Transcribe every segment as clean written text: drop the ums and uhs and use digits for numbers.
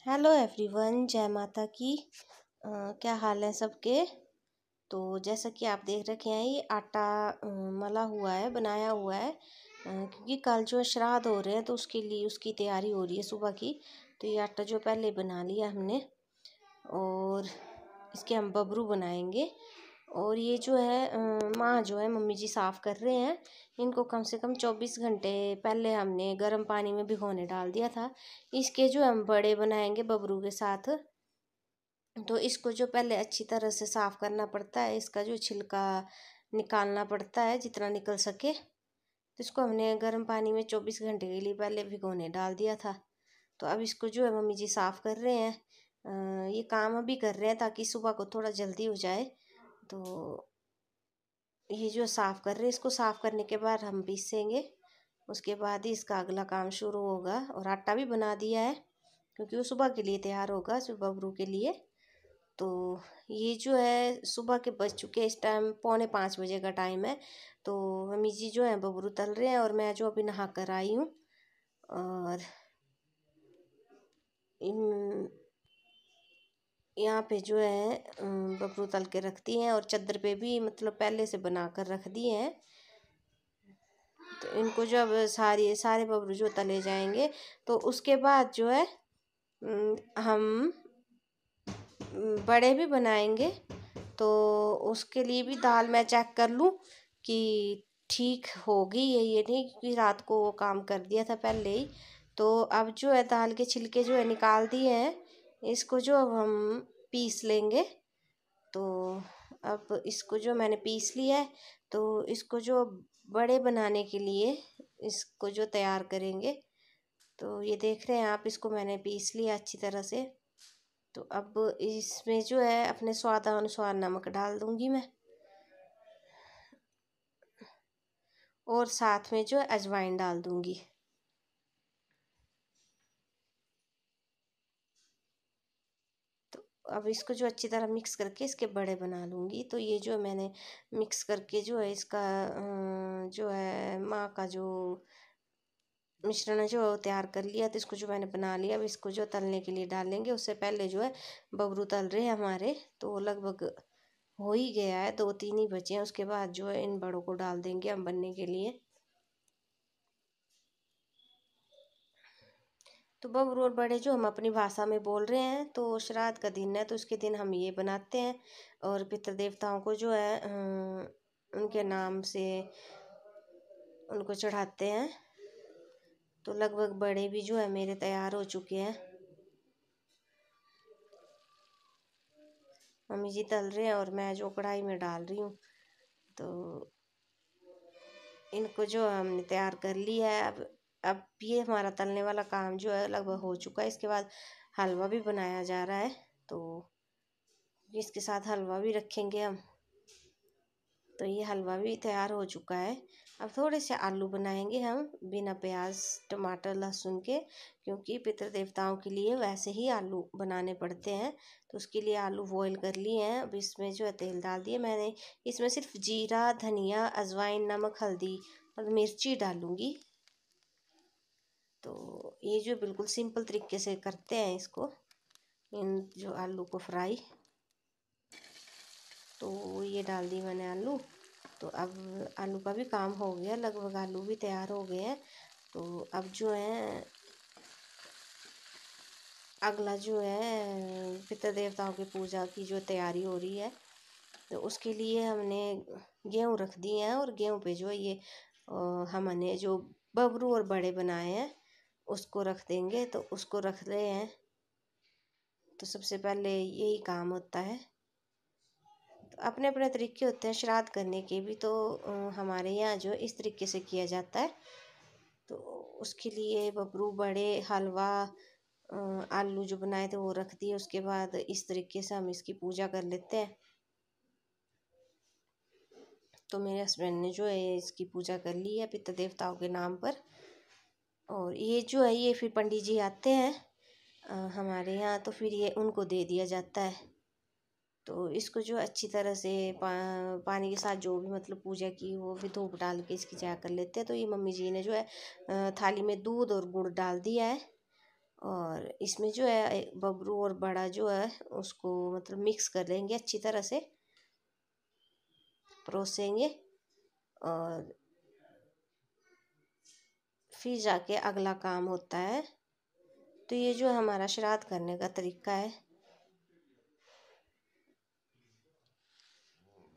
Hello everyone, जय माता की। क्या हाल है सबके। तो जैसा कि आप देख रखे हैं, ये आटा मला हुआ है, बनाया हुआ है, क्योंकि कल जो श्राद्ध हो रहे हैं तो उसके लिए उसकी तैयारी हो रही है सुबह की। तो ये आटा जो पहले बना लिया हमने, और इसके हम बबरू बनाएंगे। और ये जो है माँ जो है मम्मी जी साफ़ कर रहे हैं। इनको कम से कम 24 घंटे पहले हमने गर्म पानी में भिगोने डाल दिया था। इसके जो हम बड़े बनाएंगे बबरू के साथ। तो इसको जो पहले अच्छी तरह से साफ़ करना पड़ता है, इसका जो छिलका निकालना पड़ता है जितना निकल सके। तो इसको हमने गर्म पानी में 24 घंटे के लिए पहले भिगोने डाल दिया था। तो अब इसको जो है मम्मी जी साफ़ कर रहे हैं। ये काम अभी कर रहे हैं ताकि सुबह को थोड़ा जल्दी हो जाए। तो ये जो साफ़ कर रहे हैं, इसको साफ़ करने के बाद हम पीसेंगे। उसके बाद ही इसका अगला काम शुरू होगा। और आटा भी बना दिया है क्योंकि वो सुबह के लिए तैयार होगा, सुबह बबरू के लिए। तो ये जो है सुबह के बज चुके हैं, इस टाइम 4:45 बजे का टाइम है। तो मम्मी जी जो है बबरू तल रहे हैं और मैं जो अभी नहा कर आई हूँ। और इन यहाँ पे जो है बबरू तल के रखती हैं, और चादर पे भी मतलब पहले से बना कर रख दिए हैं। तो इनको जो अब सारे बबरू जो तले जाएंगे तो उसके बाद जो है हम बड़े भी बनाएंगे। तो उसके लिए भी दाल मैं चेक कर लूँ कि ठीक होगी ये नहीं, क्योंकि रात को वो काम कर दिया था पहले ही। तो अब जो है दाल के छिलके जो है निकाल दिए हैं, इसको जो अब हम पीस लेंगे। तो अब इसको जो मैंने पीस लिया है, तो इसको जो बड़े बनाने के लिए इसको जो तैयार करेंगे। तो ये देख रहे हैं आप, इसको मैंने पीस लिया अच्छी तरह से। तो अब इसमें जो है अपने स्वादानुसार नमक डाल दूंगी मैं, और साथ में जो है अजवाइन डाल दूंगी। तो अब इसको जो अच्छी तरह मिक्स करके इसके बड़े बना लूँगी। तो ये जो मैंने मिक्स करके जो है इसका जो है माँ का जो मिश्रण है जो तैयार कर लिया, तो इसको जो मैंने बना लिया। अब इसको जो तलने के लिए डालेंगे। उससे पहले जो है बबरू तल रहे हैं हमारे, तो लगभग हो ही गया है, 2-3 ही बचे हैं। उसके बाद जो है इन बड़ों को डाल देंगे हम बनने के लिए। तो बबरू और बड़े जो हम अपनी भाषा में बोल रहे हैं, तो श्राद्ध का दिन है तो उसके दिन हम ये बनाते हैं। और पितृ देवताओं को जो है उनके नाम से उनको चढ़ाते हैं। तो लगभग बड़े भी जो है मेरे तैयार हो चुके हैं। मम्मी जी तल रहे हैं और मैं जो कढ़ाई में डाल रही हूँ। तो इनको जो हमने तैयार कर लिया है। अब ये हमारा तलने वाला काम जो है लगभग हो चुका है। इसके बाद हलवा भी बनाया जा रहा है, तो इसके साथ हलवा भी रखेंगे हम। तो ये हलवा भी तैयार हो चुका है। अब थोड़े से आलू बनाएंगे हम बिना प्याज टमाटर लहसुन के, क्योंकि पितृ देवताओं के लिए वैसे ही आलू बनाने पड़ते हैं। तो उसके लिए आलू बॉईल कर लिए हैं। अब इसमें जो है तेल डाल दिए मैंने। इसमें सिर्फ जीरा धनिया अजवाइन नमक हल्दी और मिर्ची डालूंगी। तो ये जो बिल्कुल सिंपल तरीके से करते हैं इसको, इन जो आलू को फ्राई। तो ये डाल दी मैंने आलू। तो अब आलू का भी काम हो गया, लगभग आलू भी तैयार हो गए हैं। तो अब जो है अगला जो है पितृ देवताओं की पूजा की जो तैयारी हो रही है, तो उसके लिए हमने गेहूँ रख दिए हैं। और गेहूँ पे जो है ये हमने जो बबरू और बड़े बनाए हैं उसको रख देंगे। तो उसको रख रहे हैं। तो सबसे पहले यही काम होता है। तो अपने अपने तरीके होते हैं श्राद्ध करने के भी। तो हमारे यहाँ जो इस तरीके से किया जाता है। तो उसके लिए बबरू बड़े हलवा आलू जो बनाए थे वो रख दिए। उसके बाद इस तरीके से हम इसकी पूजा कर लेते हैं। तो मेरे हस्बैंड ने जो है इसकी पूजा कर ली है पितृ देवताओं के नाम पर। और ये जो है ये फिर पंडित जी आते हैं हमारे यहाँ, तो फिर ये उनको दे दिया जाता है। तो इसको जो अच्छी तरह से पानी के साथ जो भी मतलब पूजा की वो भी धूप डाल के इसकी जाया कर लेते हैं। तो ये मम्मी जी ने जो है थाली में दूध और गुड़ डाल दिया है। और इसमें जो है बबरू और बड़ा जो है उसको मतलब मिक्स कर लेंगे, अच्छी तरह से परोसेंगे और फिर जाके अगला काम होता है। तो ये जो हमारा श्राद्ध करने का तरीका है।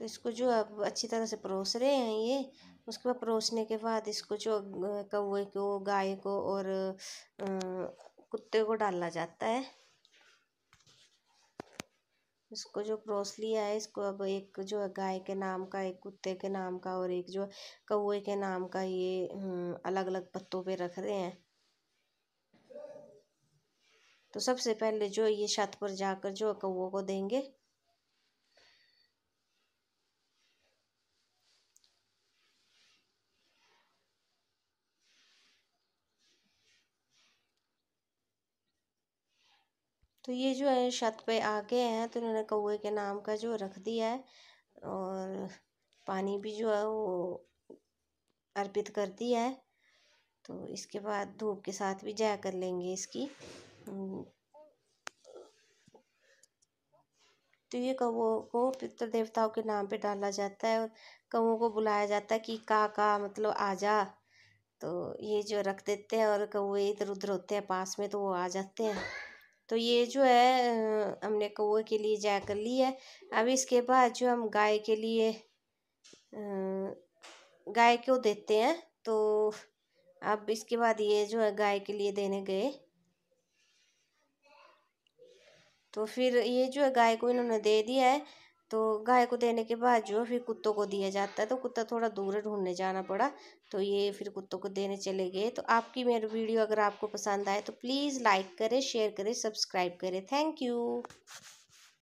तो इसको जो अब अच्छी तरह से परोस रहे हैं ये। उसके बाद परोसने के बाद इसको जो कौवे को, गाय को और कुत्ते को डाला जाता है। इसको जो परोस लिया है इसको अब एक जो है गाय के नाम का, एक कुत्ते के नाम का और एक जो कौवे के नाम का ये अलग अलग पत्तों पे रख रहे हैं। तो सबसे पहले जो ये छत पर जाकर जो कौवों को देंगे। तो ये जो है छत पे आ गए हैं तो इन्होंने कौवे के नाम का जो रख दिया है और पानी भी जो है वो अर्पित कर दिया है। तो इसके बाद धूप के साथ भी जाया कर लेंगे इसकी। तो ये कौवों को पितृ देवताओं के नाम पे डाला जाता है और कौवों को बुलाया जाता है कि का मतलब आजा। तो ये जो रख देते हैं और कौवे इधर उधर होते हैं पास में तो वो आ जाते हैं। तो ये जो है हमने कौवे के लिए जय कर ली है। अब इसके बाद जो हम गाय के लिए गाय को देते हैं। तो अब इसके बाद ये जो है गाय के लिए देने गए। तो फिर ये जो है गाय को इन्होंने दे दिया है। तो गाय को देने के बाद जो फिर कुत्तों को दिया जाता है। तो कुत्ता थोड़ा दूर ढूंढने जाना पड़ा तो ये फिर कुत्तों को देने चले गए। तो आपकी मेरी वीडियो अगर आपको पसंद आए तो प्लीज़ लाइक करें, शेयर करें, सब्सक्राइब करें। Thank you.